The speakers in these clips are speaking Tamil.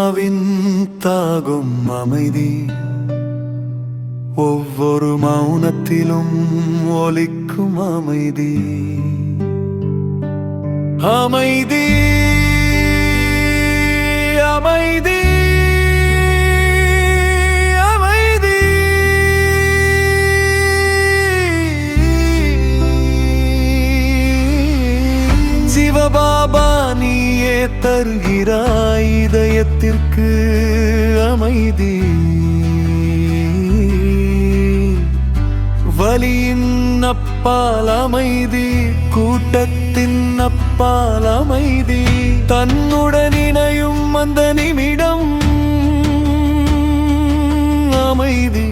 ஆத்மாவின் தாகும் அமைதி ஒவ்வொரு மௌனத்திலும் ஒலிக்கும் அமைதி. அமைதி அமைதி அமைதி. சிவபாபா நீயே தருகிறாய் இதயத்திற்கு அமைதி. வலியின் அப்பால் அமைதி, கூட்டத்தின் அப்பால் அமைதி, தன்னுடன் இணையும் அந்த நிமிடம் அமைதி,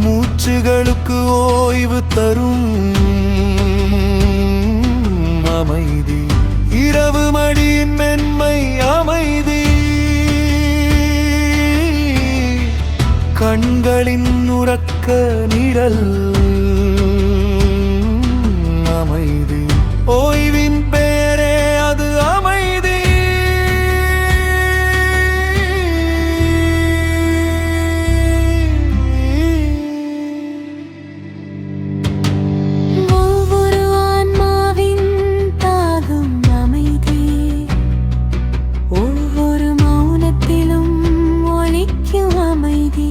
மூச்சுகளுக்கு ஓய்வு தரும் அமைதி, இரவு மடியின் மென்மை அமைதி, கண்களின் உறக்க நிழல் அமைதி, ஓய்வின் பேரே அது அமைதி. ஒவ்வொரு ஆன்மாவின் தாகம் அமைதி, ஒவ்வொரு மௌனத்திலும் ஒலிக்கும் அமைதி,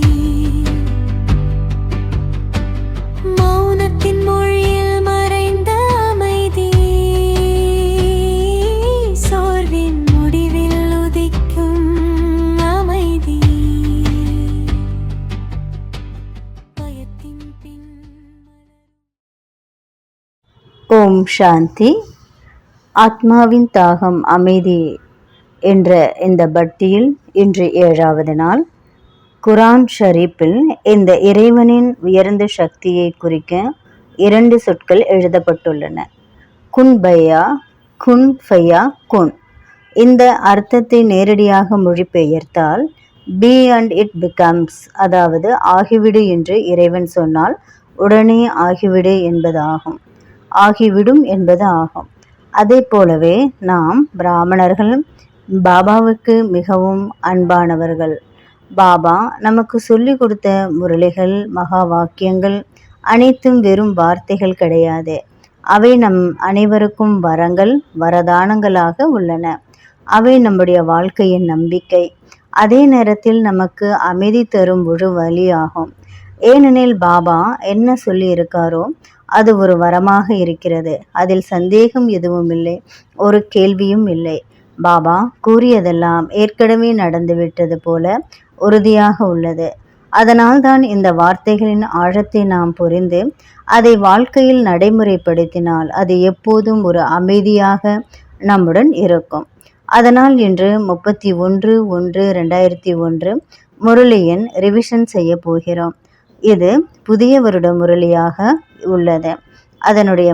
மௌனத்தின் மொழியில் மறைந்த அமைதி, சோர்வின் முடிவில் உதிக்கும் அமைதி, பயத்தின் பின். ஓம் சாந்தி. ஆத்மாவின் தாகம் அமைதி என்ற இந்த பக்தியில் இன்று 7வது நாள். குரான் ஷரீப்பில் இந்த இறைவனின் உயர்ந்த சக்தியை குறிக்க 2 சொற்கள் எழுதப்பட்டுள்ளன. குன் பையா, குன் ஃபையா குன். இந்த அர்த்தத்தை நேரடியாக மொழிபெயர்த்தால் பி அண்ட் இட் பிகம்ஸ், அதாவது ஆகிவிடு என்று இறைவன் சொன்னால் உடனே ஆகிவிடு என்பதாகும், ஆகிவிடும் என்பது ஆகும். அதே போலவே நாம் பிராமணர்கள் பாபாவுக்கு மிகவும் அன்பானவர்கள். பாபா நமக்கு சொல்லிக் கொடுத்த முரளிகள், மகா வாக்கியங்கள் அனைத்தும் வெறும் வார்த்தைகள் கிடையாது. அவை நம் அனைவருக்கும் வரங்கள், வரதானங்களாக உள்ளன. அவை நம்முடைய வாழ்க்கையின் நம்பிக்கை, அதே நேரத்தில் நமக்கு அமைதி தரும் ஒரு வழியாகும். ஏனெனில் பாபா என்ன சொல்லி இருக்காரோ அது ஒரு வரமாக இருக்கிறது. அதில் சந்தேகம் எதுவும் இல்லை, ஒரு கேள்வியும் இல்லை. பாபா கூறியதெல்லாம் ஏற்கனவே நடந்துவிட்டது போல உறுதியாக உள்ளது. அதனால்தான் இந்த வார்த்தைகளின் ஆழத்தை நாம் புரிந்து அதை வாழ்க்கையில் நடைமுறைப்படுத்தினால் அது எப்போதும் ஒரு அமைதியாக நம்முடன் இருக்கும். அதனால் இன்று 31/1/2001 முரளியின் ரிவிஷன் செய்ய போகிறோம். இது புதிய வருட முரளியாக உள்ளது. அதனுடைய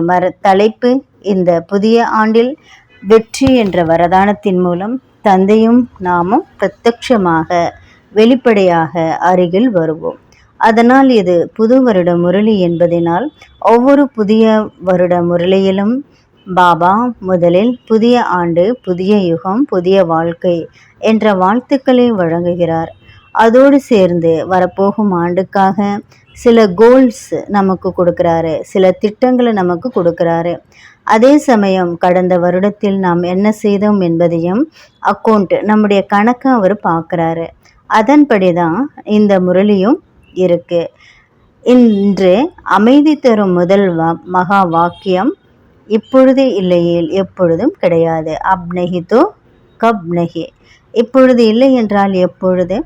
தலைப்பு இந்த புதிய ஆண்டில் வெற்றி என்ற வரதானத்தின் மூலம் தந்தையும் நாமும் பிரத்யட்சமாக வெளிப்படையாக அருகில் வருவோம். அதனால் இது புது வருட முரளி என்பதனால் ஒவ்வொரு புதிய வருட முரளியிலும் பாபா முதலில் புதிய ஆண்டு, புதிய யுகம், புதிய வாழ்க்கை என்ற வாழ்த்துக்களை வழங்குகிறார். அதோடு சேர்ந்து வரப்போகும் ஆண்டுக்காக சில கோல்ஸ் நமக்கு கொடுக்குறாரு, சில திட்டங்களை நமக்கு கொடுக்குறாரு. அதே சமயம் கடந்த வருடத்தில் நாம் என்ன செய்தோம் என்பதையும் அக்கௌண்ட், நம்முடைய கணக்கை அவர் பார்க்குறாரு. அதன்படி தான் இந்த முரளியும் இருக்கு. இன்று அமைதி தரும் முதல் மகா வாக்கியம் இப்பொழுது இல்லையேல் எப்பொழுதும் கிடையாது. அப் நஹி தோ கப் நஹி. இப்பொழுது இல்லை என்றால் எப்பொழுது?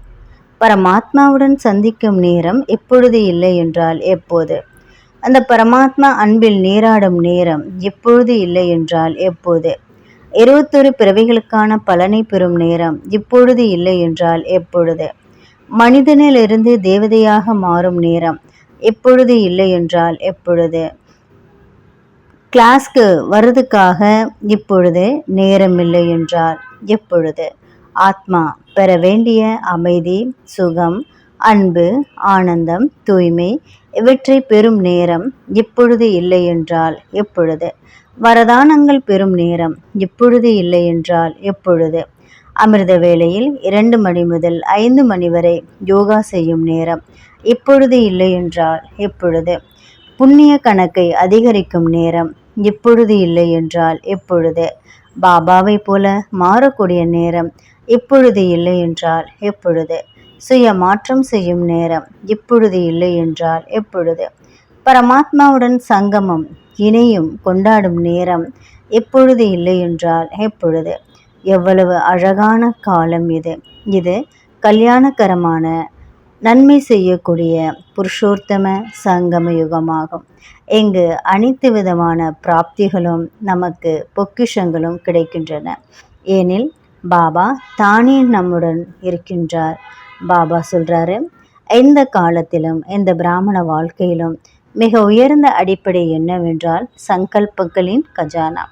பரமாத்மாவுடன் சந்திக்கும் நேரம். எப்பொழுது இல்லை என்றால் எப்போது? அந்த பரமாத்மா அன்பில் நீராடும் நேரம். எப்பொழுது இல்லை என்றால் எப்போது? 21 பிறவிகளுக்கான பலனை பெறும் நேரம். இப்பொழுது இல்லை என்றால் எப்பொழுது? மனிதனிலிருந்து தேவதையாக மாறும் நேரம். எப்பொழுது இல்லை என்றால் எப்பொழுது? கிளாஸ்க்கு வர்றதுக்காக இப்பொழுது நேரம் இல்லை என்றால் எப்பொழுது? ஆத்மா பெற வேண்டிய அமைதி, சுகம், அன்பு, ஆனந்தம், தூய்மை இவற்றை பெறும் நேரம். இப்பொழுது இல்லை என்றால் எப்பொழுது? வரதானங்கள் பெறும் நேரம். இப்பொழுது இல்லை என்றால் எப்பொழுது? அமிர்த வேளையில் 2 மணி முதல் 5 மணி வரை யோகா செய்யும் நேரம். இப்பொழுது இல்லை என்றால் எப்பொழுது? புண்ணிய கணக்கை அதிகரிக்கும் நேரம். இப்பொழுது இல்லை என்றால் எப்பொழுது? பாபாவை போல மாறக்கூடிய நேரம். இப்பொழுது இல்லை என்றால் எப்பொழுது? சுய மாற்றம் செய்யும் நேரம். இப்பொழுது இல்லை என்றால் எப்பொழுது? பரமாத்மாவுடன் சங்கமம் இணையும் கொண்டாடும் நேரம். எப்பொழுது இல்லை என்றால் எப்பொழுது? எவ்வளவு அழகான காலம் இது! இது கல்யாணகரமான நன்மை செய்யக்கூடிய புருஷோத்தம சங்கம யுகமாகும். இங்கு அனைத்து விதமான பிராப்திகளும் நமக்கு பொக்கிஷங்களும் கிடைக்கின்றன. ஏனில் பாபா தானே நம்முடன் இருக்கின்றார். பாபா சொல்றாரு, எந்த காலத்திலும் எந்த பிராமண வாழ்க்கையிலும் மிக உயர்ந்த அடிப்படை என்னவென்றால் சங்கல்பங்களின் கஜானா,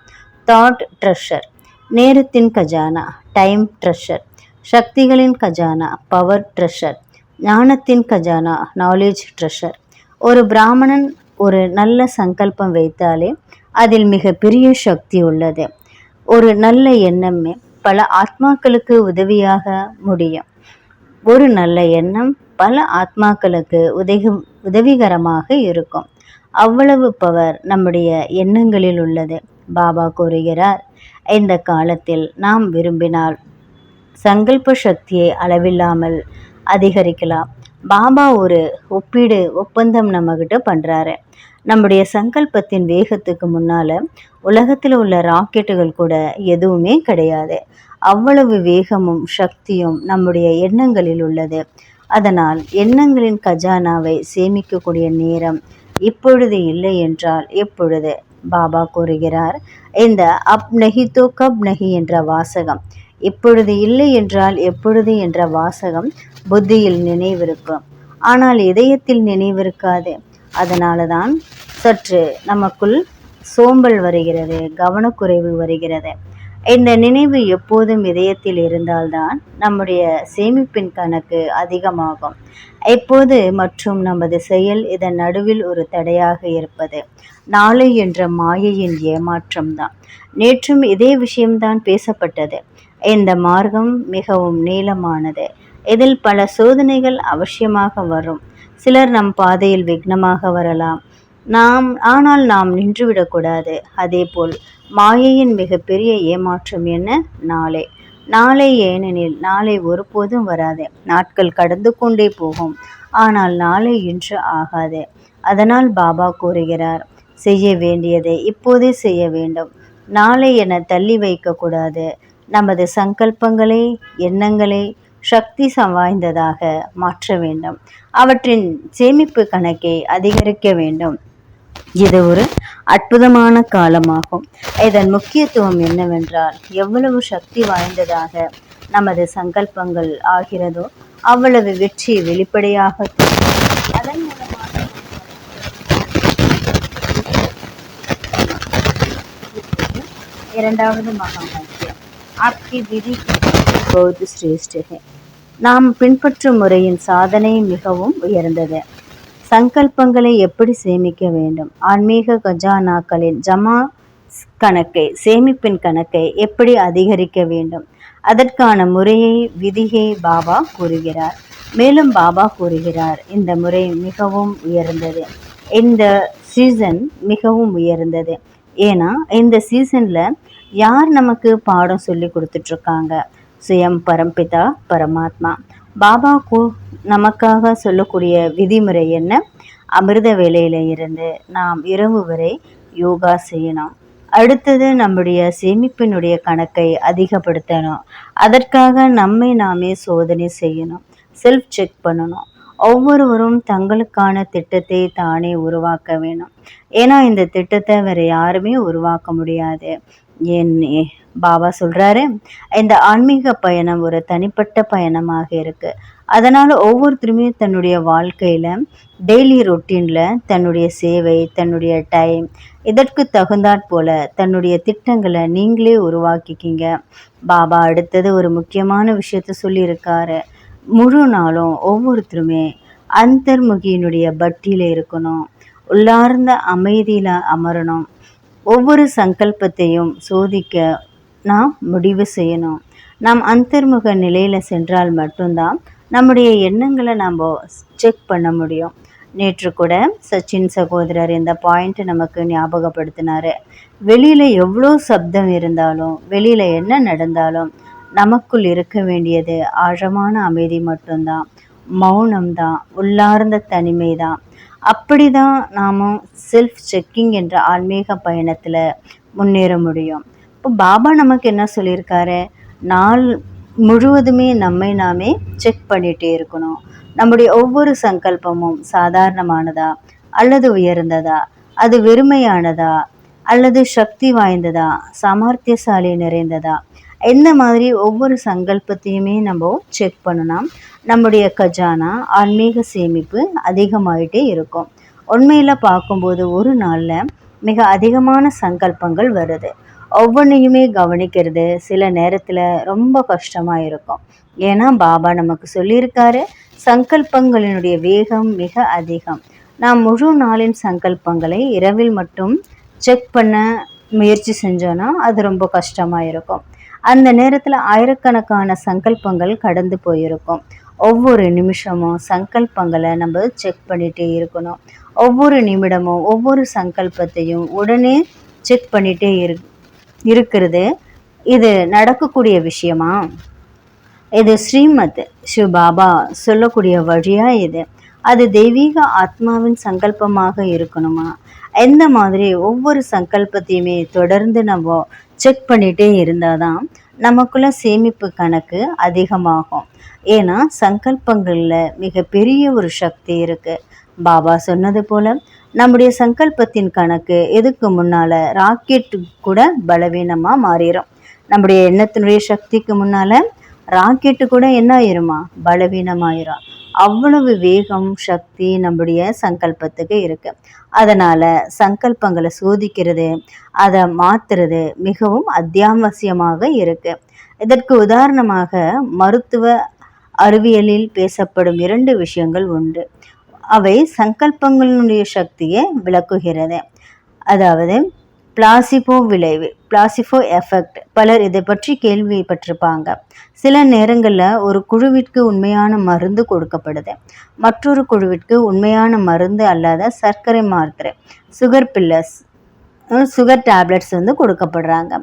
தாட் ட்ரெஷர், நேரத்தின் கஜானா, டைம் ட்ரெஷர், சக்திகளின் கஜானா, பவர் ட்ரெஷர், ஞானத்தின் கஜானா, நாலேஜ் ட்ரெஷர். ஒரு பிராமணன் ஒரு நல்ல சங்கல்பம் வைத்தாலே அதில் மிக பெரிய சக்தி உள்ளது. ஒரு நல்ல எண்ணமே பல ஆத்மாக்களுக்கு உதவியாக முடியும். ஒரு நல்ல எண்ணம் பல ஆத்மாக்களுக்கு உதவிகரமாக இருக்கும். அவ்வளவு பவர் நம்முடைய எண்ணங்களில் உள்ளது. பாபா கூறுகிறார், இந்த காலத்தில் நாம் விரும்பினால் சங்கல்ப சக்தியை அளவில்லாமல் அதிகரிக்கலாம். பாபா ஒரு ஒப்பந்தம் நம்மகிட்ட பண்றாரு. நம்முடைய சங்கல்பத்தின் வேகத்துக்கு முன்னால உலகத்தில் உள்ள ராக்கெட்டுகள் கூட எதுவுமே கிடையாது. அவ்வளவு வேகமும் சக்தியும் நம்முடைய எண்ணங்களில் உள்ளது. அதனால் எண்ணங்களின் கஜானாவை சேமிக்கக்கூடிய நேரம் இப்பொழுது இல்லை என்றால் எப்பொழுது? பாபா கூறுகிறார், இந்த அப் நஹி தோ கப் நஹி என்ற வாசகம், இப்பொழுது இல்லை என்றால் எப்பொழுது என்ற வாசகம் புத்தியில் நினைவிருக்கும், ஆனால் இதயத்தில் நினைவிருக்காது. அதனால தான் சற்று நமக்குள் சோம்பல் வருகிறது, கவனக்குறைவு வருகிறது. இந்த நினைவு எப்போதும் இதயத்தில் இருந்தால்தான் நம்முடைய சேமிப்பின் கணக்கு அதிகமாகும். எப்போது மற்றும் நமது செயல் இதன் நடுவில் ஒரு தடையாக இருப்பது நாளை என்ற மாயையின் ஏமாற்றம்தான். நேற்றும் இதே விஷயம்தான் பேசப்பட்டது. இந்த மார்க்கம் மிகவும் நீளமானது. இதில் பல சோதனைகள் அவசியமாக வரும். சிலர் நம் பாதையில் விக்னமாக வரலாம். ஆனால் நாம் நின்றுவிடக்கூடாது. அதேபோல் மாயையின் மிகப்பெரிய ஏமாற்றம் என்ன? நாளை. ஏனெனில் நாளை ஒருபோதும் வராது. நாட்கள் கடந்து கொண்டே போகும், ஆனால் நாளை இன்று ஆகாது. அதனால் பாபா கூறுகிறார், செய்ய வேண்டியதை இப்போதே செய்ய வேண்டும். நாளை என தள்ளி வைக்கக்கூடாது. நமது சங்கல்பங்களை, எண்ணங்களை சக்தி வாய்ந்ததாக மாற்ற வேண்டும். அவற்றின் சேமிப்பு கணக்கை அதிகரிக்க வேண்டும். இது ஒரு அற்புதமான காலமாகும். இதன் முக்கியத்துவம் என்னவென்றால், எவ்வளவு சக்தி வாய்ந்ததாக நமது சங்கல்பங்கள் ஆகிறதோ அவ்வளவு வெற்றி வெளிப்படையாக அதன் மூலமாக இரண்டாவது மகா வாக்கியம், ஆப்கி விதி பௌத் சிரேஷ்ட ஹை. நாம் பின்பற்றும் முறையின் சாதனை மிகவும் உயர்ந்தது. சங்கல்பங்களை எப்படி சேமிக்க வேண்டும்? ஆன்மீக கஜானாக்களின் ஜமா கணக்கை, சேமிப்பின் கணக்கை எப்படி அதிகரிக்க வேண்டும்? அதற்கான முறையை, விதியை பாபா கூறுகிறார். மேலும் பாபா கூறுகிறார், இந்த முறை மிகவும் உயர்ந்தது. இந்த சீசன் மிகவும் உயர்ந்தது. ஏன்னா இந்த சீசன்ல யார் நமக்கு பாடம் சொல்லி கொடுத்துட்டு இருக்காங்க? சுயம் பரம்பிதா பரமாத்மா. பாபா நமக்காக சொல்லக்கூடிய விதிமுறை என்ன? அமிர்த வேளையில இருந்து நாம் இரவு வரை யோகா செய்யணும். அடுத்தது நம்முடைய சேமிப்பினுடைய கணக்கை அதிகப்படுத்தணும். அதற்காக நம்மை நாமே சோதனை செய்யணும், செல்ஃப் செக் பண்ணணும். ஒவ்வொருவரும் தங்களுக்கான திட்டத்தை தானே உருவாக்க வேணும். ஏன்னா இந்த திட்டத்தை வேற யாருமே உருவாக்க முடியாது. பாபா சொல்றாரு, இந்த ஆன்மீக பயணம் ஒரு தனிப்பட்ட பயணமாக இருக்கு. அதனால ஒவ்வொருத்தருமே தன்னுடைய வாழ்க்கையில டெய்லி ரொட்டீன்ல தன்னுடைய சேவை, தன்னுடைய டைம், இதற்கு தகுந்தாற் போல தன்னுடைய திட்டங்களை நீங்களே உருவாக்கிக்கிங்க. பாபா அடுத்தது ஒரு முக்கியமான விஷயத்த சொல்லியிருக்காரு. முழு நாளும் ஒவ்வொருத்தருமே அந்தர்முகியினுடைய பட்டியில இருக்கணும், உள்ளார்ந்த அமைதியில அமரணும். ஒவ்வொரு சங்கல்பத்தையும் சோதிக்க நாம் முடிவு செய்யணும். நாம் அந்தர்முக நிலையில் சென்றால் மட்டும்தான் நம்முடைய எண்ணங்களை நம்ம செக் பண்ண முடியும். நேற்று கூட சச்சின் சகோதரர் இந்த பாயிண்ட் நமக்கு ஞாபகப்படுத்தினாரு. வெளியில் எவ்வளோ சப்தம் இருந்தாலும், வெளியில் என்ன நடந்தாலும் நமக்குள் இருக்க வேண்டியது ஆழமான அமைதி மட்டும்தான், மௌனம்தான், உள்ளார்ந்த தனிமை தான். அப்படி தான் நாம் செல்ஃப் செக்கிங் என்ற ஆன்மீக பயணத்தில் முன்னேற முடியும். இப்போ பாபா நமக்கு என்ன சொல்லியிருக்காரு, நாள் முழுவதுமே நம்மை நாமே செக் பண்ணிகிட்டே இருக்கணும். நம்முடைய ஒவ்வொரு சங்கல்பமும் சாதாரணமானதா அல்லது உயர்ந்ததா, அது வெறுமையானதா அல்லது சக்தி வாய்ந்ததா, சாமர்த்தியசாலி நிறைந்ததா, இந்த மாதிரி ஒவ்வொரு சங்கல்பத்தையுமே நம்ம செக் பண்ணணும். நம்முடைய கஜானா ஆன்மீக சேமிப்பு அதிகமாயிட்டே இருக்கும். உண்மையில் பார்க்கும்போது ஒரு நாளில் மிக அதிகமான சங்கல்பங்கள் வருது. ஒவ்வொன்றையுமே கவனிக்கிறது சில நேரத்தில் ரொம்ப கஷ்டமாக இருக்கும். ஏன்னா பாபா நமக்கு சொல்லியிருக்காரு, சங்கல்பங்களினுடைய வேகம் மிக அதிகம். நாம் முழு நாளின் சங்கல்பங்களை இரவில் மட்டும் செக் பண்ண முயற்சி செஞ்சோன்னா அது ரொம்ப கஷ்டமாக இருக்கும். அந்த நேரத்தில் ஆயிரக்கணக்கான சங்கல்பங்கள் கடந்து போயிருக்கும். ஒவ்வொரு நிமிஷமும் சங்கல்பங்களை நம்ம செக் பண்ணிகிட்டே இருக்கணும். ஒவ்வொரு நிமிடமும் ஒவ்வொரு சங்கல்பத்தையும் உடனே செக் பண்ணிகிட்டே இருக்கிறது இது நடக்கக்கூடிய விஷயமா? இது ஸ்ரீமத் சிவ பாபா சொல்லக்கூடிய வழியா? இது அது தெய்வீக ஆத்மாவின் சங்கல்பமாக இருக்கணுமா? எந்த மாதிரி ஒவ்வொரு சங்கல்பத்தையுமே தொடர்ந்து நம்ம செக் பண்ணிகிட்டே இருந்தால் தான் நமக்குள்ள சேமிப்பு கணக்கு அதிகமாகும். ஏன்னா சங்கல்பங்களில் மிக பெரிய ஒரு சக்தி இருக்குது. பாபா சொன்னது போல் நம்முடைய சங்கல்பத்தின் கணக்கு இதுக்கு முன்னால் ராக்கெட்டு கூட பலவீனமாக மாறிடும். நம்முடைய எண்ணத்தினுடைய சக்திக்கு முன்னால் ராக்கெட்டு கூட என்ன ஆயிருமா, பலவீனமாயிரும். அவ்வளவு வேகம் சக்தி நம்முடைய சங்கல்பத்துக்கு இருக்கு. அதனால சங்கல்பங்களை சோதிக்கிறது, அதை மாத்துறது மிகவும் அத்தியாவசியமாக இருக்கு. இதற்கு உதாரணமாக மருத்துவ அறிவியலில் பேசப்படும் 2 விஷயங்கள் உண்டு. அவை சங்கல்பங்களுடைய சக்தியை விளக்குகிறது. அதாவது பிளாசிபோ விளைவு, பிளாசிபோ எஃபெக்ட். பலர் இதை பற்றி கேள்விப்பட்டிருப்பாங்க. சில நேரங்களில் ஒரு குழுவிற்கு உண்மையான மருந்து கொடுக்கப்படுது, மற்றொரு குழுவிற்கு உண்மையான மருந்து அல்லாத சர்க்கரை மாத்திரை, சுகர் பில்லர்ஸ், சுகர் டேப்லெட்ஸ் கொடுக்கப்படுறாங்க.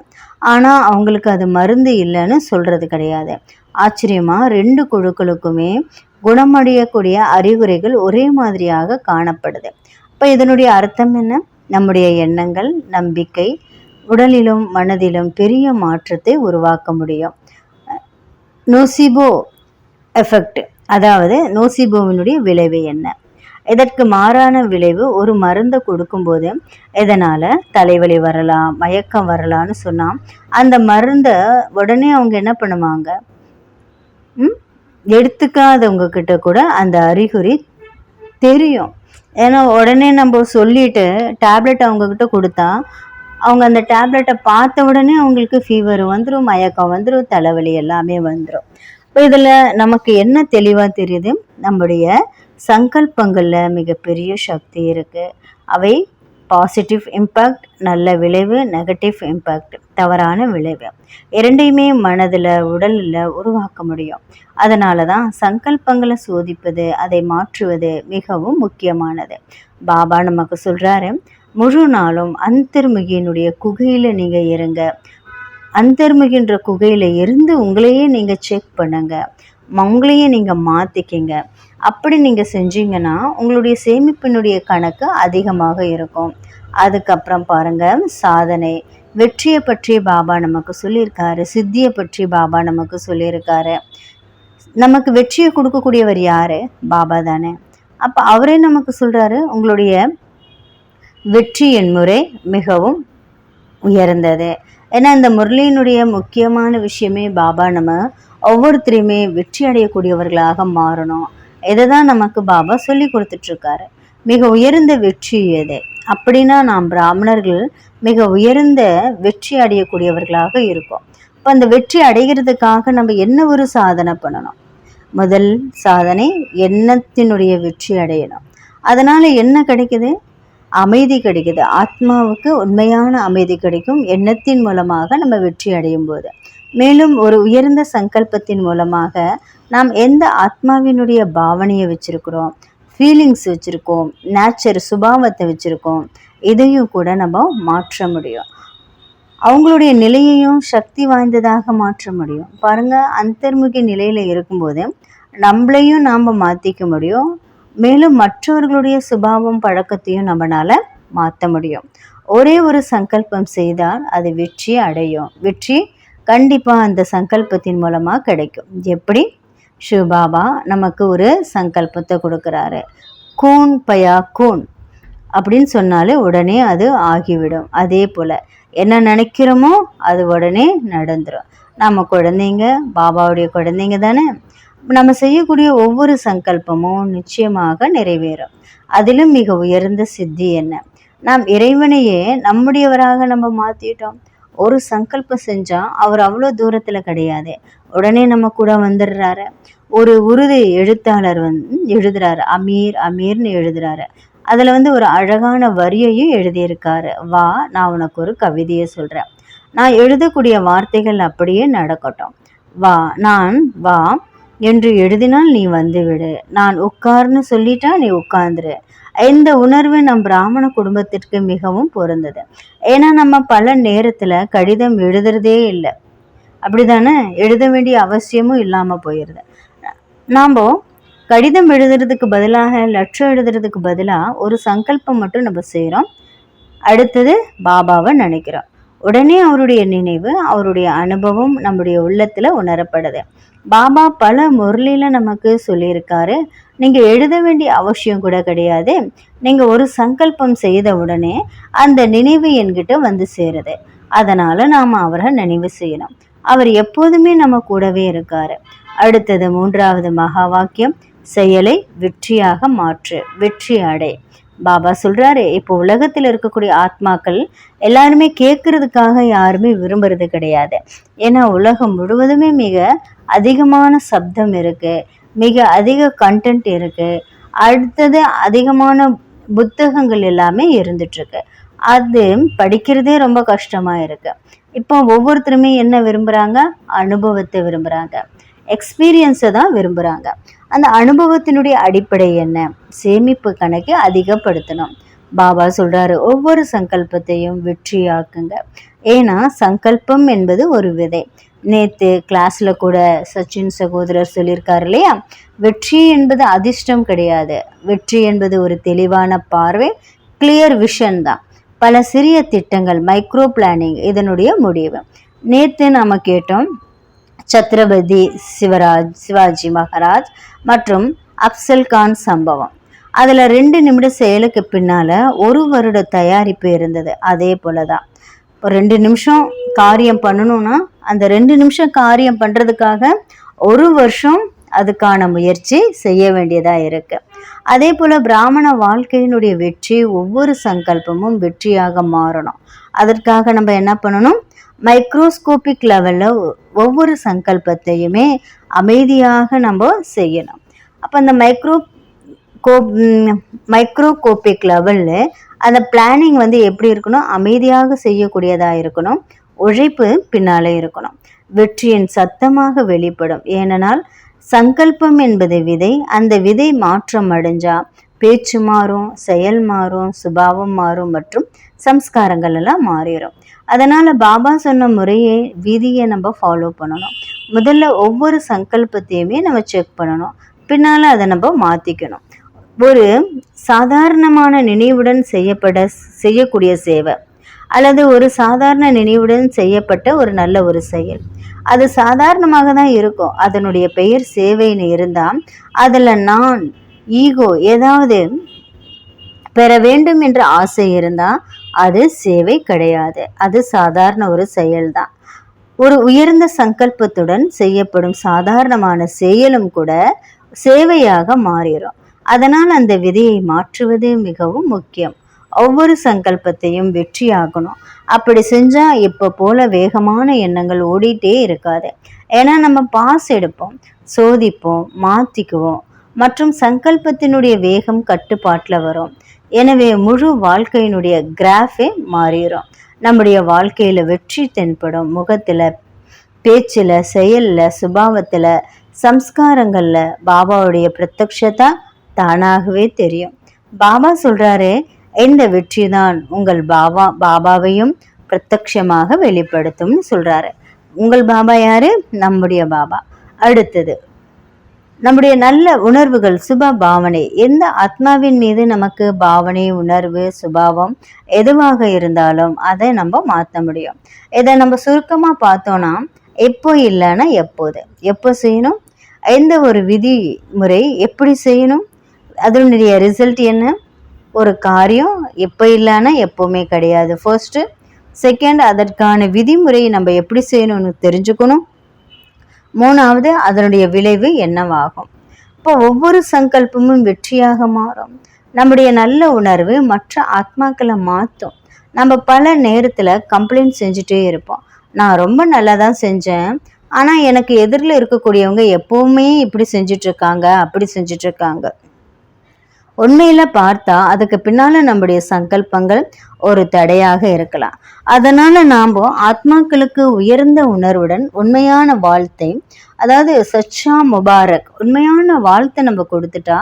ஆனால் அவங்களுக்கு அது மருந்து இல்லைன்னு சொல்கிறது கிடையாது. ஆச்சரியமாக 2 குழுக்களுக்குமே குணமடையக்கூடிய அறிகுறிகள் ஒரே மாதிரியாக காணப்படுது. இப்போ இதனுடைய அர்த்தம் என்ன? நம்முடைய எண்ணங்கள், நம்பிக்கை உடலிலும் மனதிலும் பெரிய மாற்றத்தை உருவாக்க முடியும். நோசிபோ எஃபெக்ட், அதாவது நோசிபோவினுடைய விளைவு என்ன? இதற்கு மாறான விளைவு ஒரு மருந்தை கொடுக்கும்போது இதனால் தலைவலி வரலாம், மயக்கம் வரலான்னு சொன்னால் அந்த மருந்தை உடனே அவங்க என்ன பண்ணுவாங்க, எடுத்துக்காதவங்க கிட்ட கூட அந்த அறிகுறி தெரியும். ஏன்னா உடனே நம்ம சொல்லிட்டு டேப்லெட் அவங்கக்கிட்ட கொடுத்தா அவங்க அந்த டேப்லெட்டை பார்த்த உடனே அவங்களுக்கு ஃபீவர் வந்துடும், மயக்கம் வந்துடும், தலைவலி எல்லாமே வந்துடும். இப்போ இதில் நமக்கு என்ன தெளிவாக தெரியுது, நம்முடைய சங்கல்பங்களில் மிகப்பெரிய சக்தி இருக்குது. அவை பாசிட்டிவ் இம்பேக்ட், நல்ல விளைவு, நெகட்டிவ் இம்பேக்ட், தவறான விளைவு, இரண்டையுமே மனதில் உடலில் உருவாக்க முடியும். அதனால தான் சங்கல்பங்களை சோதிப்பது, அதை மாற்றுவது மிகவும் முக்கியமானது. பாபா நமக்கு சொல்கிறாரு, முழு நாளும் அந்தர்முகியினுடைய குகையில் நீங்கள் இருங்க. அந்தர்முகின்ற குகையில் இருந்து உங்களையே நீங்கள் செக் பண்ணுங்க, உங்களையே நீங்கள் மாற்றிக்கிங்க. அப்படி நீங்கள் செஞ்சீங்கன்னா உங்களுடைய சேமிப்பினுடைய கணக்கு அதிகமாக இருக்கும். அதுக்கப்புறம் பாருங்கள், சாதனை வெற்றியை பற்றி பாபா நமக்கு சொல்லியிருக்காரு, சித்தியை பற்றி பாபா நமக்கு சொல்லியிருக்காரு. நமக்கு வெற்றியை கொடுக்கக்கூடியவர் யார்? பாபா தானே. அப்போ அவரே நமக்கு சொல்கிறாரு, உங்களுடைய வெற்றியின் முறை மிகவும் உயர்ந்தது. ஏன்னா இந்த முரளியினுடைய முக்கியமான விஷயமே பாபா நம்ம ஒவ்வொருத்தரையுமே வெற்றி அடையக்கூடியவர்களாக மாறணும். இதை தான் நமக்கு பாபா சொல்லி கொடுத்துட்ருக்காரு. மிக உயர்ந்த வெற்றி எது அப்படின்னா, நாம் பிராமணர்கள் மிக உயர்ந்த வெற்றி அடையக்கூடியவர்களாக இருக்கோம். இப்போ அந்த வெற்றி அடைகிறதுக்காக நம்ம என்ன ஒரு சாதனை பண்ணணும்? முதல் சாதனை எண்ணத்தினுடைய வெற்றி அடையணும். அதனால் என்ன கிடைக்குது? அமைதி கிடைக்குது. ஆத்மாவுக்கு உண்மையான அமைதி கிடைக்கும் எண்ணத்தின் மூலமாக நம்ம வெற்றி அடையும் போது. மேலும் ஒரு உயர்ந்த சங்கல்பத்தின் மூலமாக நாம் எந்த ஆத்மாவினுடைய பாவனையை வச்சிருக்கிறோம், ஃபீலிங்ஸ் வச்சிருக்கோம், நேச்சர் சுபாவத்தை வச்சிருக்கோம், இதையும் கூட நம்ம மாற்ற முடியும். அவங்களுடைய நிலையையும் சக்தி வாய்ந்ததாக மாற்ற முடியும். பாருங்க, அந்தர்முகி நிலையில இருக்கும்போது நம்மளையும் நாம் மாற்றிக்க முடியும். மேலும் மற்றவர்களுடைய சுபாவம் பழக்கத்தையும் நம்மளால மாற்ற முடியும். ஒரே ஒரு சங்கல்பம் செய்தால் அது வெற்றி அடையும். வெற்றி கண்டிப்பாக அந்த சங்கல்பத்தின் மூலமாக கிடைக்கும். எப்படி? சிவபாபா நமக்கு ஒரு சங்கல்பத்தை கொடுக்குறாரு. கூன் பயா கூன் அப்படின்னு சொன்னாலே உடனே அது ஆகிவிடும். அதே போல் என்ன நினைக்கிறோமோ அது உடனே நடந்துடும். நம்ம குழந்தைங்க, பாபாவுடைய குழந்தைங்க தானே. நம்ம செய்யக்கூடிய ஒவ்வொரு சங்கல்பமும் நிச்சயமாக நிறைவேறும். அதிலும் மிக உயர்ந்த சித்தி என்ன? நாம் இறைவனையே நம்முடையவராக நம்ம மாற்றிட்டோம். ஒரு சங்கல்பம் செஞ்சால் அவர் அவ்வளோ தூரத்தில் கிடையாது, உடனே நம்ம கூட வந்துடுறாரு. ஒரு உருது எழுத்தாளர் எழுதுறாரு, அமீர் அமீர்னு எழுதுறாரு. அதில் ஒரு அழகான வரியையும் எழுதியிருக்காரு. வா, நான் உனக்கு ஒரு கவிதையை சொல்கிறேன். நான் எழுதக்கூடிய வார்த்தைகள் அப்படியே நடக்கட்டும். வா, நான் வா என்று எழுதினால் நீ வந்துவிடு. நான் உட்கார்னு சொல்லிட்டா நீ உட்கார்ந்துரு. இந்த உணர்வு நம் பிராமண குடும்பத்திற்கு மிகவும் பொருந்தது. ஏன்னா நம்ம பல நேரத்தில் கடிதம் எழுதுறதே இல்லை, அப்படிதானே? எழுத வேண்டிய அவசியமும் இல்லாமல் போயிடுது. நாம் கடிதம் எழுதுறதுக்கு பதிலாக, லட்சம் எழுதுறதுக்கு பதிலாக ஒரு சங்கல்பம் மட்டும் நம்ம செய்கிறோம். அடுத்தது பாபாவை நினைக்கிறோம். உடனே அவருடைய நினைவு, அவருடைய அனுபவம் நம்முடைய உள்ளத்தில் உணரப்படுது. பாபா பல முரளியில் நமக்கு சொல்லியிருக்காரு, நீங்கள் எழுத வேண்டிய அவசியம் கூட கிடையாது. நீங்கள் ஒரு சங்கல்பம் செய்த உடனே அந்த நினைவு என்கிட்ட வந்து சேருது. அதனால் நாம் அவரை நினைவு செய்யணும். அவர் எப்போதுமே நம்ம கூடவே இருக்காரு. அடுத்தது 3வது மகா வாக்கியம், செயலை வெற்றியாக மாற்று, வெற்றி அடை. பாபா சொல்றாரு, இப்போ உலகத்தில் இருக்கக்கூடிய ஆத்மாக்கள் எல்லாருமே கேட்கறதுக்காக யாருமே விரும்புறது கிடையாது. ஏன்னா உலகம் முழுவதுமே மிக அதிகமான சப்தம் இருக்கு, மிக அதிக கண்டென்ட் இருக்கு. அடுத்தது அதிகமான புத்தகங்கள் எல்லாமே இருந்துட்டு இருக்கு. அது படிக்கிறதே ரொம்ப கஷ்டமா இருக்கு. இப்போ ஒவ்வொருத்தருமே என்ன விரும்புறாங்க? அனுபவத்தை விரும்புறாங்க, எக்ஸ்பீரியன்ஸை தான் விரும்புகிறாங்க. அந்த அனுபவத்தினுடைய அடிப்படை என்ன? சேமிப்பு கணக்கை அதிகப்படுத்தணும். பாபா சொல்கிறாரு, ஒவ்வொரு சங்கல்பத்தையும் வெற்றியாக்குங்க. ஏன்னா சங்கல்பம் என்பது ஒரு விதை. நேற்று கிளாஸில் கூட சச்சின் சகோதரர் சொல்லியிருக்காரு இல்லையா, வெற்றி என்பது அதிர்ஷ்டம் கிடையாது. வெற்றி என்பது ஒரு தெளிவான பார்வை, கிளியர் விஷன் தான். பல சிறிய திட்டங்கள், மைக்ரோ பிளானிங் இதனுடைய முடிவு. நேற்று நாம் கேட்டோம், சத்ரபதி சிவாஜி மகாராஜ் மற்றும் அப்சல் கான் சம்பவம். அதில் 2 நிமிட செயலுக்கு பின்னால் 1 வருட தயாரிப்பு இருந்தது. அதே போல தான் இப்போ 2 நிமிஷம் காரியம் பண்ணணும்னா அந்த 2 நிமிஷம் காரியம் பண்ணுறதுக்காக 1 வருஷம் அதுக்கான முயற்சி செய்ய வேண்டியதாக இருக்குது. அதே போல் பிராமண வாழ்க்கையினுடைய வெற்றி, ஒவ்வொரு சங்கல்பமும் வெற்றியாக மாறணும். அதற்காக நம்ம என்ன பண்ணணும்? மைக்ரோஸ்கோபிக் லெவலில் ஒவ்வொரு சங்கல்பத்தையுமே அமைதியாக நம்ம செய்யணும். அப்போ அந்த மைக்ரோஸ்கோபிக் லெவலில் அந்த பிளானிங் எப்படி இருக்கணும்? அமைதியாக செய்யக்கூடியதாக இருக்கணும். உழைப்பு பின்னாலே இருக்கணும். வெற்றியின் சத்தமாக வெளிப்படும். ஏனென்றால் சங்கல்பம் என்பது விதை. அந்த விதை மாற்றம் அடைஞ்சா பேச்சு மாறும், செயல் மாறும், சுபாவம் மாறும் மற்றும் சம்ஸ்காரங்கள் எல்லாம் மாறிடும். அதனால் பாபா சொன்ன முறையை, விதியை நம்ம ஃபாலோ பண்ணணும். முதல்ல ஒவ்வொரு சங்கல்பத்தையுமே நம்ம செக் பண்ணணும். பின்னால் அதை நம்ம மாற்றிக்கணும். ஒரு சாதாரணமான நினைவுடன் செய்யக்கூடிய சேவை அல்லது ஒரு சாதாரண நினைவுடன் செய்யப்பட்ட ஒரு நல்ல ஒரு செயல், அது சாதாரணமாக தான் இருக்கும். அதனுடைய பெயர் சேவைன்னு இருந்தால் அதில் நான், ஈகோ, ஏதாவது பெற வேண்டும் என்ற ஆசை இருந்தால் அது சேவை கிடையாது, அது சாதாரண ஒரு செயல்தான். ஒரு உயர்ந்த சங்கல்பத்துடன் செய்யப்படும் சாதாரணமான செயலும் கூட சேவையாக மாறிடும். அதனால் அந்த விதியை மாற்றுவது மிகவும் முக்கியம். ஒவ்வொரு சங்கல்பத்தையும் வெற்றியாகணும். அப்படி செஞ்சால் இப்போ போல வேகமான எண்ணங்கள் ஓடிட்டே இருக்காது. ஏன்னா நம்ம பாஸ் எடுப்போம், சோதிப்போம், மாற்றிக்குவோம் மற்றும் சங்கல்பத்தினுடைய வேகம் கட்டுப்பாட்டில் வரும். எனவே முழு வாழ்க்கையினுடைய கிராஃபே மாறிடும். நம்முடைய வாழ்க்கையில் வெற்றி தென்படும். முகத்தில் பேச்சில், செயலில், சுபாவத்தில், சம்ஸ்காரங்களில் பாபாவுடைய பிரத்யக்ஷதா தானாகவே தெரியும். பாபா சொல்றாரு, இந்த வெற்றி தான் உங்கள் பாபாவையும் பிரத்யக்ஷமாக வெளிப்படுத்தும்னு சொல்றாரு. உங்கள் பாபா யாரு? நம்முடைய பாபா. அடுத்தது நம்முடைய நல்ல உணர்வுகள், சுப பாவனை. எந்த ஆத்மாவின் மீது நமக்கு பாவனை, உணர்வு, சுபாவம் எதுவாக இருந்தாலும் அதை நம்ம மாற்ற முடியும். இதை நம்ம சுருக்கமாக பார்த்தோன்னா, எப்போ இல்லைன்னா எப்போது, எப்போ செய்யணும், எந்த ஒரு விதி முறை எப்படி செய்யணும், அதனுடைய ரிசல்ட் என்ன, ஒரு காரியம் எப்போ இல்லைன்னா எப்போவுமே கிடையாது. ஃபர்ஸ்ட்டு. செகண்ட், அதற்கான விதிமுறையை நம்ம எப்படி செய்யணும்னு தெரிஞ்சுக்கணும். மூணாவது, அதனுடைய விளைவு என்னவாகும். இப்போ ஒவ்வொரு சங்கல்பமும் வெற்றியாக மாறும். நம்முடைய நல்ல உணர்வு மற்ற ஆத்மாக்களை மாற்றும். நம்ம பல நேரத்தில் கம்ப்ளைண்ட் செஞ்சுட்டே இருப்போம். நான் ரொம்ப நல்லா தான் செஞ்சேன், ஆனால் எனக்கு எதிரில் இருக்கக்கூடியவங்க எப்போவுமே இப்படி செஞ்சிட்ருக்காங்க, அப்படி செஞ்சிட்ருக்காங்க. உண்மையில் பார்த்தா அதுக்கு பின்னால் நம்முடைய சங்கல்பங்கள் ஒரு தடையாக இருக்கலாம். அதனால் நாம் ஆத்மாக்களுக்கு உயர்ந்த உணர்வுடன் உண்மையான வாழ்த்தை, அதாவது சச்சா முபாரக், உண்மையான வாழ்த்தை நம்ம கொடுத்துட்டா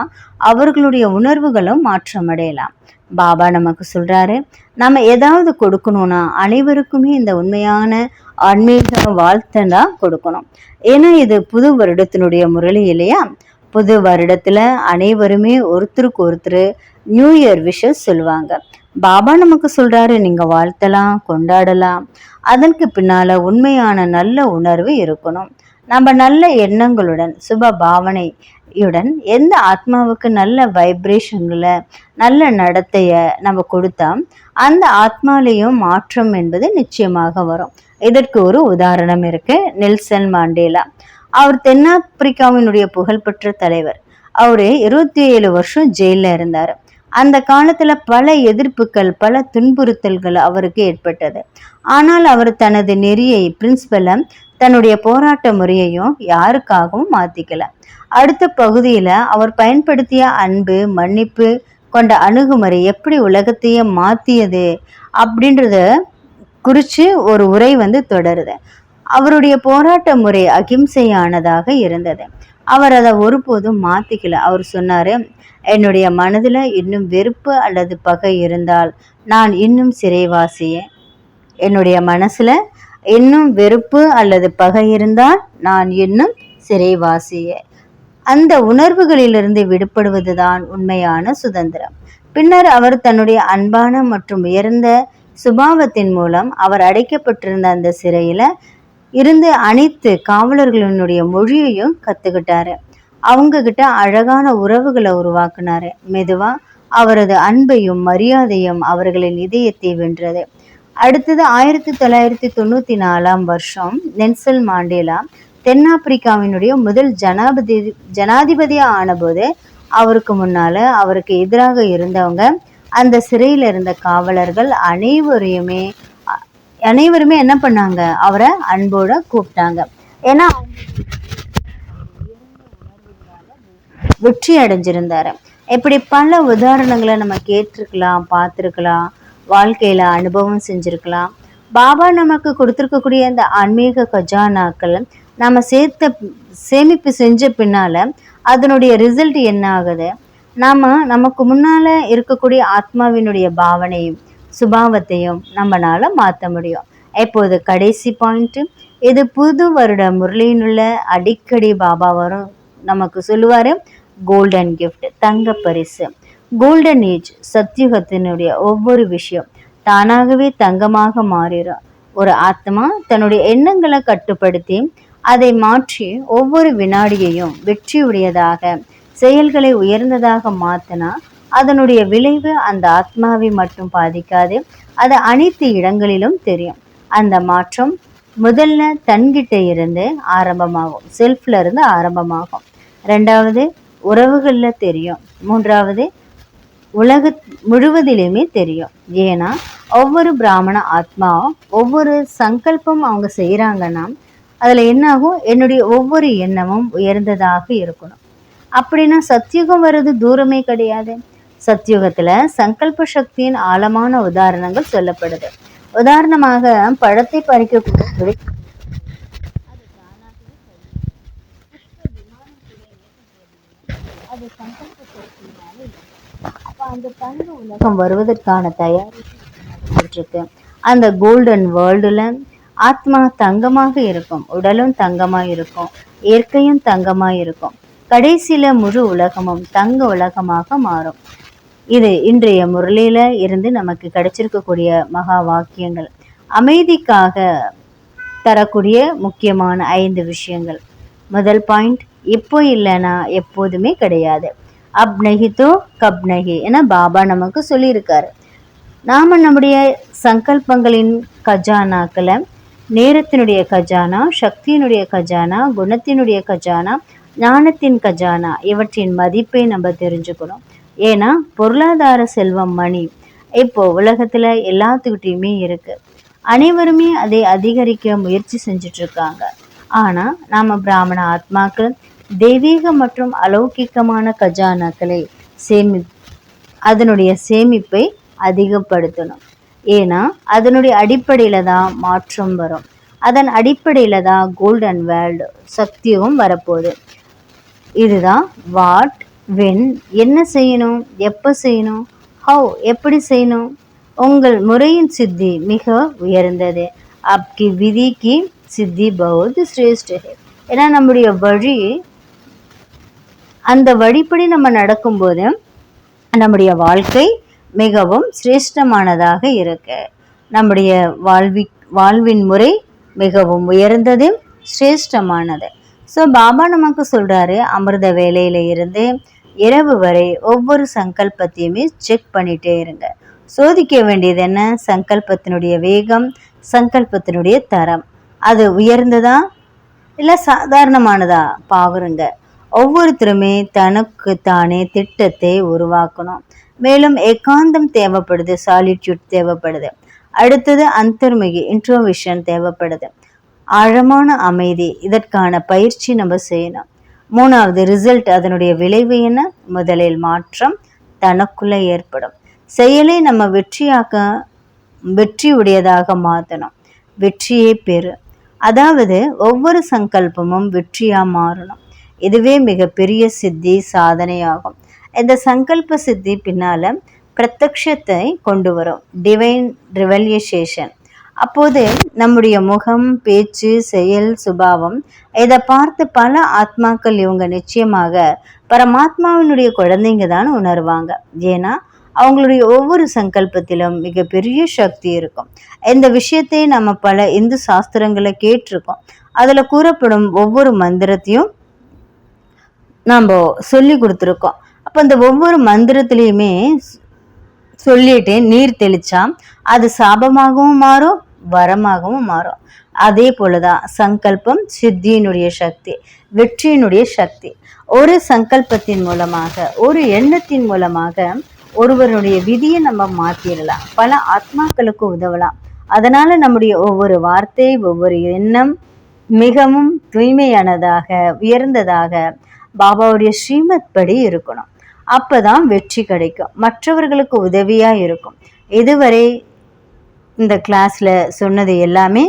அவர்களுடைய உணர்வுகளும் மாற்றமடையலாம். பாபா நமக்கு சொல்கிறாரு, நம்ம ஏதாவது கொடுக்கணும்னா அனைவருக்குமே இந்த உண்மையான ஆன்மீக வாழ்த்தை தான் கொடுக்கணும். ஏன்னா இது புது வருடத்தினுடைய முரளி இல்லையா? புது வருடத்தில் அனைவருமே ஒருத்தருக்கு ஒருத்தர் நியூ இயர் விஷஸ் சொல்லுவாங்க. பாபா நமக்கு சொல்கிறாரு, நீங்கள் வாழ்த்தலாம், கொண்டாடலாம். அதற்கு பின்னால் உண்மையான நல்ல உணர்வு இருக்கணும். நம்ம நல்ல எண்ணங்களுடன், சுப பாவனையுடன் எந்த ஆத்மாவுக்கு நல்ல வைப்ரேஷன்களை, நல்ல நடத்தையை நம்ம கொடுத்தா அந்த ஆத்மாலேயும் மாற்றம் என்பது நிச்சயமாக வரும். இதற்கு ஒரு உதாரணம் இருக்கு. Nelson Mandela. அவர் தென்னாப்பிரிக்காவினுடைய புகழ்பெற்ற தலைவர். அவர் 27 வருஷம் ஜெயிலில் இருந்தார். அந்த காலத்தில் பல எதிர்ப்புகள், பல துன்புறுத்தல்கள் அவருக்கு ஏற்பட்டது. ஆனால் அவர் தனது நெறியை, பிரின்சிபலை, தன்னுடைய போராட்ட முறையையும் யாருக்காகவும் மாற்றிக்கல. அடுத்த பகுதியில் அவர் பயன்படுத்திய அன்பு, மன்னிப்பு கொண்ட அணுகுமுறை எப்படி உலகத்தையே மாற்றியது அப்படின்றத குறித்து ஒரு உரை தொடருது. அவருடைய போராட்ட முறை அகிம்சையானதாக இருந்தது. அவர் அதை ஒருபோதும் மாற்றிக்கல. அவர் சொன்னார், என்னுடைய மனதில் இன்னும் வெறுப்பு அல்லது பகை இருந்தால் நான் இன்னும் சிறைவாசியே. என்னுடைய மனசில் இன்னும் வெறுப்பு அல்லது பகை இருந்தால் நான் இன்னும் சிறைவாசியே. அந்த உணர்வுகளிலிருந்து விடுபடுவது தான் உண்மையான சுதந்திரம். பின்னர் அவர் தன்னுடைய அன்பான மற்றும் உயர்ந்த சுபாவத்தின் மூலம் அவர் அடைக்கப்பட்டிருந்த அந்த சிறையில் இருந்து அனைத்து காவலர்களினுடைய மொழியையும் கற்றுக்கிட்டாரு. அவங்க கிட்ட அழகான உறவுகளை உருவாக்குனாரு. மெதுவாக அவரது அன்பையும் மரியாதையும் அவர்களின் இதயத்தை வென்றது. அடுத்தது 1994 வருஷம் நெல்சன் மாண்டேலா தென்னாப்பிரிக்காவினுடைய முதல் ஜனாதிபதியாக ஆனபோது அவருக்கு முன்னால் அவருக்கு எதிராக இருந்தவங்க, அந்த சிறையில் இருந்த காவலர்கள் அனைவருமே என்ன பண்ணாங்க, அவரை அன்போட கூப்பிட்டாங்க. ஏன்னா வெற்றி அடைஞ்சிருந்தாரு. இப்படி பல உதாரணங்களை நம்ம கேட்டிருக்கலாம், பார்த்துருக்கலாம், வாழ்க்கையில் அனுபவம் செஞ்சுருக்கலாம். பாபா நமக்கு கொடுத்துருக்கக்கூடிய இந்த ஆன்மீக கஜானாக்கள் நம்ம சேமிப்பு செஞ்ச பின்னால் அதனுடைய ரிசல்ட் என்ன ஆகுது, நமக்கு முன்னால் இருக்கக்கூடிய ஆத்மாவினுடைய பாவனையும் சுபாவத்தையும் நம்மளால் மாற்ற முடியும். இப்போது கடைசி பாயிண்ட்டு, இது புது வருட முரளியினுள்ள அடிக்கடி பாபா வரும் நமக்கு சொல்லுவார், கோல்டன் கிஃப்ட், தங்க பரிசு. கோல்டன் ஏஜ், சத்யுகத்தினுடைய ஒவ்வொரு விஷயம் தானாகவே தங்கமாக மாறிடும். ஒரு ஆத்மா தன்னுடைய எண்ணங்களை கட்டுப்படுத்தி அதை மாற்றி ஒவ்வொரு வினாடியையும் வெற்றியுடையதாக, செயல்களை உயர்ந்ததாக மாற்றினா அதனுடைய விளைவு அந்த ஆத்மாவை மட்டும் பாதிக்காது, அது அனைத்து இடங்களிலும் தெரியும். அந்த மாற்றம் முதல்ல தன்கிட்ட இருந்து ஆரம்பமாகும், செல்ஃப்ல இருந்து ஆரம்பமாகும். ரெண்டாவது உறவுகளில் தெரியும். மூன்றாவது உலக முழுவதிலுமே தெரியும். ஏன்னா ஒவ்வொரு பிராமண ஆத்மா ஒவ்வொரு சங்கல்பம் அவங்க செய்கிறாங்கன்னா அதில் என்னாகும், என்னுடைய ஒவ்வொரு எண்ணமும் உயர்ந்ததாக இருக்கணும். அப்படின்னா சத்யுகம் வர்றது தூரமே கிடையாது. சத்யுகத்தில் சங்கல்ப சக்தியின் ஆழமான உதாரணங்கள் சொல்லப்படுது. உதாரணமாக பழத்தை பறிக்கக்கூடிய அது சங்கல்ப சக்தியினால இல்லை. அப்ப அந்த தங்க உலகம் வருவதற்கான தயாரிப்பு இருக்கு. அந்த கோல்டன் வேர்ல்டுல ஆத்மா தங்கமாக இருக்கும், உடலும் தங்கமாக இருக்கும், இயற்கையும் தங்கமாக இருக்கும். கடைசியில முழு உலகமும் தங்க உலகமாக மாறும். இது இன்றைய முரளியில இருந்து நமக்கு கிடைச்சிருக்கக்கூடிய மகா வாக்கியங்கள். அமைதிக்காக தரக்கூடிய முக்கியமான 5 விஷயங்கள். முதல் பாயிண்ட், இப்போ இல்லைன்னா எப்போதுமே கிடையாது. அப் நஹி தோ கப் நஹி என பாபா நமக்கு சொல்லியிருக்காரு. நாம நம்முடைய சங்கல்பங்களின் கஜானாக்களை, நேரத்தினுடைய கஜானா, சக்தியினுடைய கஜானா, குணத்தினுடைய கஜானா, ஞானத்தின் கஜானா, இவற்றின் மதிப்பை நம்ம தெரிஞ்சுக்கணும். ஏன்னா பொருளாதார செல்வம், மணி இப்போ உலகத்துல எல்லாத்துக்கிட்டையுமே இருக்கு. அனைவருமே அதை அதிகரிக்க முயற்சி செஞ்சுட்டு இருக்காங்க. ஆனா நாம பிராமண ஆத்மாக்கள் தெய்வீக மற்றும் அலௌகிக்கமான கஜானாக்களை அதனுடைய சேமிப்பை அதிகப்படுத்தணும். ஏன்னா அதனுடைய அடிப்படையில தான் மாற்றம் வரும். அதன் அடிப்படையில தான் கோல்டன் வேர்ல்டு சக்தியும் வரப்போகுது. இதுதான் வாட், வென், என்ன செய்யணும், எப்போ செய்யணும், ஹவ், எப்படி செய்யணும். உங்கள் முறையின் சித்தி மிக உயர்ந்தது. அப்கி விதி கி சித்தி பௌத் சிரேஷ்ட ஹை. ஏன்னா நம்முடைய வழி, அந்த வழிப்படி நம்ம நடக்கும்போது நம்முடைய வாழ்க்கை மிகவும் சிரேஷ்டமானதாக இருக்கு. நம்முடைய வாழ்வின் முறை மிகவும் உயர்ந்தது, சிரேஷ்டமானது. ஸோ பாபா நமக்கு சொல்றாரு, அமிர்த வேலையில இருந்து இரவு வரை ஒவ்வொரு சங்கல்பத்தையுமே செக் பண்ணிட்டே இருங்க. சோதிக்க வேண்டியது என்ன? சங்கல்பத்தினுடைய வேகம், சங்கல்பத்தினுடைய தரம், அது உயர்ந்ததா இல்லை சாதாரணமானதா பாருங்க. ஒவ்வொருத்தருமே தனக்கு தானே திட்டத்தை உருவாக்கணும். மேலும் ஏகாந்தம் தேவைப்படுது, சாலிட்யூட் தேவைப்படுது. அடுத்தது அந்தர்முகி, இன்ட்ரோவிஷன் தேவைப்படுது, ஆழமான அமைதி. இதற்கான பயிற்சி நம்ம செய்யணும். 3வது ரிசல்ட், அதனுடைய விளைவு என்ன? முதலில் மாற்றம் தனக்குள்ள ஏற்படும். செயலை நம்ம வெற்றியுடையதாக மாற்றணும். வெற்றியை பெறு, அதாவது ஒவ்வொரு சங்கல்பமும் வெற்றியா மாறணும். இதுவே மிகப்பெரிய சித்தி, சாதனையாகும். இந்த சங்கல்ப சித்தி பின்னால பிரத்யக்ஷத்தை கொண்டு வரும், டிவைன் ரிவல்யூஷன். அப்போது நம்முடைய முகம், பேச்சு, செயல், சுபாவம் இதை பார்த்து பல ஆத்மாக்கள் இவங்க நிச்சயமாக பரமாத்மாவினுடைய குழந்தைங்க தான் உணர்வாங்க. ஏன்னா அவங்களுடைய ஒவ்வொரு சங்கல்பத்திலும் மிகப்பெரிய சக்தி இருக்கும். இந்த விஷயத்தை நம்ம பல இந்து சாஸ்திரங்களை கேட்டிருக்கோம். அதில் கூறப்படும் ஒவ்வொரு மந்திரத்தையும் நம்ம சொல்லி கொடுத்துருக்கோம். அப்போ அந்த ஒவ்வொரு மந்திரத்திலையுமே சொல்லிட்டு நீர் தெளிச்சா அது சாபமாகவும் மாறும், வரமாகவும் மாறும். அதே போலதான் சங்கல்பம் சித்தியினுடைய சக்தி, வெற்றியினுடைய சக்தி. ஒரு சங்கல்பத்தின் மூலமாக, ஒரு எண்ணத்தின் மூலமாக ஒருவருடைய விதியை நம்ம மாத்திரலாம், பல ஆத்மாக்களுக்கு உதவலாம். அதனால நம்முடைய ஒவ்வொரு வார்த்தை, ஒவ்வொரு எண்ணம் மிகவும் தூய்மையானதாக, உயர்ந்ததாக பாபாவுடைய ஸ்ரீமத் படி இருக்கணும். அப்பதான் வெற்றி கிடைக்கும், மற்றவர்களுக்கு உதவியா இருக்கும். இதுவரை இந்த கிளாஸ்ல சொன்னது எல்லாமே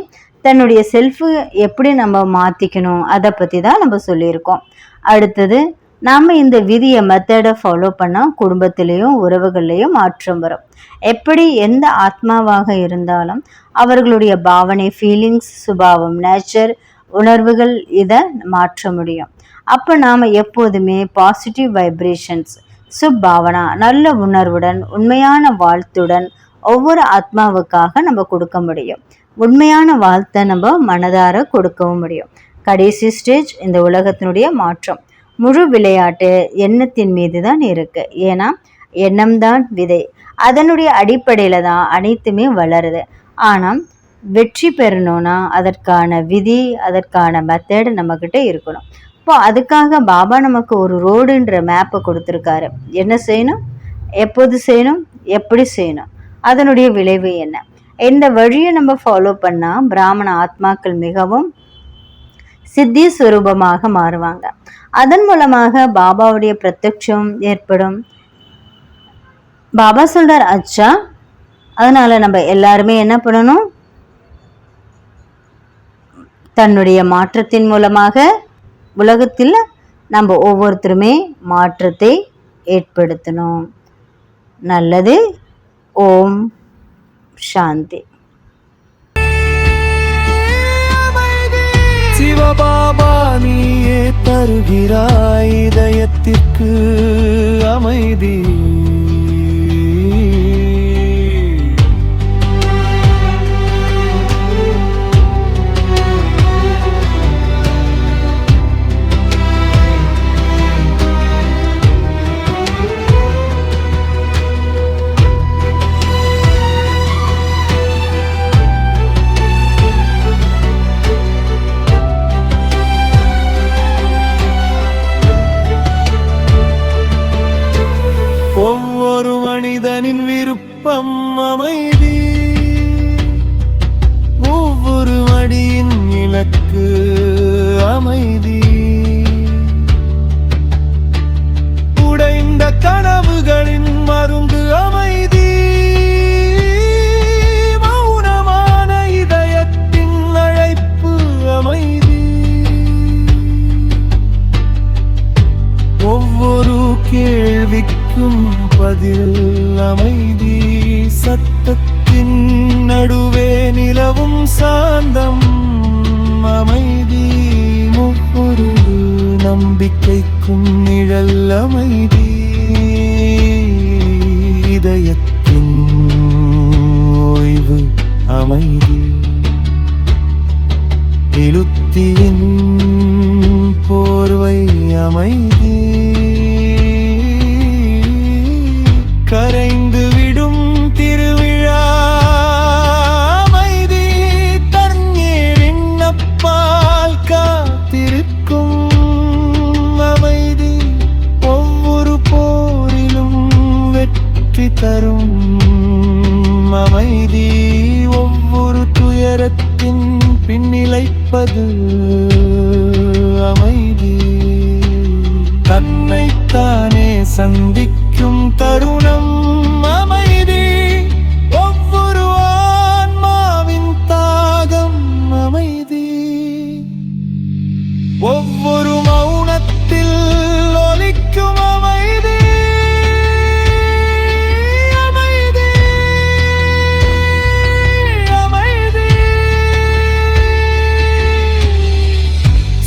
தன்னுடைய செல்ஃபு எப்படி நம்ம மாத்திக்கணும் அதை பத்தி தான் நம்ம சொல்லியிருக்கோம். அடுத்தது நாம இந்த விதியை மெத்தடை ஃபாலோ பண்ணா குடும்பத்திலையும் உறவுகள்லையும் மாற்றம் வரும். எப்படி எந்த ஆத்மாவாக இருந்தாலும் அவர்களுடைய பாவனை, ஃபீலிங்ஸ், சுபாவம், நேச்சர், உணர்வுகள் இதை மாற்ற முடியும். அப்போ நாம் எப்போதுமே பாசிட்டிவ் வைப்ரேஷன்ஸ், சுப்பாவனா, நல்ல உணர்வுடன், உண்மையான வாழ்த்துடன் ஒவ்வொரு ஆத்மாவுக்காக நம்ம கொடுக்க முடியும். உண்மையான வாழ்த்தை நம்ம மனதார கொடுக்கவும் முடியும். கடைசி ஸ்டேஜ் இந்த உலகத்தினுடைய மாற்றம். முழு விளையாட்டு எண்ணத்தின் மீது தான் இருக்கு. ஏன்னா எண்ணம் தான் விதை, அதனுடைய அடிப்படையில தான் அனைத்துமே வளருது. ஆனால் வெற்றி பெறணும்னா அதற்கான விதி, அதற்கான மெத்தட் நம்மக்கிட்ட இருக்கணும். இப்போ அதுக்காக பாபா நமக்கு ஒரு ரோடுன்ற மேப்பை கொடுத்துருக்காரு. என்ன செய்யணும், எப்போது செய்யணும், எப்படி செய்யணும், அதனுடைய விளைவு என்ன. இந்த வழியை நம்ம ஃபாலோ பண்ணால் பிராமண ஆத்மாக்கள் மிகவும் சித்தி சுரூபமாக மாறுவாங்க. அதன் மூலமாக பாபாவுடைய பிரத்யட்சம் ஏற்படும். பாபா சொல்றார், அச்சா, அதனால நம்ம எல்லாருமே என்ன பண்ணணும், தன்னுடைய மாற்றத்தின் மூலமாக உலகத்தில் நம்ம ஒவ்வொருத்தருமே மாற்றத்தை ஏற்படுத்தணும். நல்லது. ஓம் சாந்தி. சிவபாபா நீயே தருகிறாய் இதயத்திற்கு அமைதி. ஒவ்வொரு மனிதனின் விருப்பம் அமைதி, ஒவ்வொரு மடியின் இலக்கு அமைதி. உடைந்த கனவுகளின் மருந்து அமைதி, மௌனமான இதயத்தின் அழைப்பு அமைதி. ஒவ்வொரு கேள்விக்கும் பதில் அமைதி, சத்தத்தின் நடுவே நிலவும் சாந்தம் அமைதி. ஒவ்வொரு நம்பிக்கைக்கும் நிழல் அமைதி, இதயத்தின் ஓய்வு அமைதி. எழுத்தியின் போர்வை அமைதி, கரைந்து விடும் திருவிழா அமைதி. தண்ணீரின் அப்பால் காத்திருக்கும் அமைதி, ஒவ்வொரு போரிலும் வெற்றி தரும் அமைதி. ஒவ்வொரு துயரத்தின் பின்னிலைப்பது அமைதி. தன்னைத்தானே சந்திக்கும் தருணம் அமைதி, ஒவ்வொரு ஆன்மாவின் தாகம் அமைதி. ஒவ்வொரு மௌனத்தில் ஒலிக்கும் அமைதி, அமைதி, அமைதி.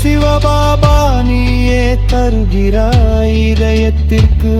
சிவபாபா நீயே தருகிறாய் இதயத்திற்கு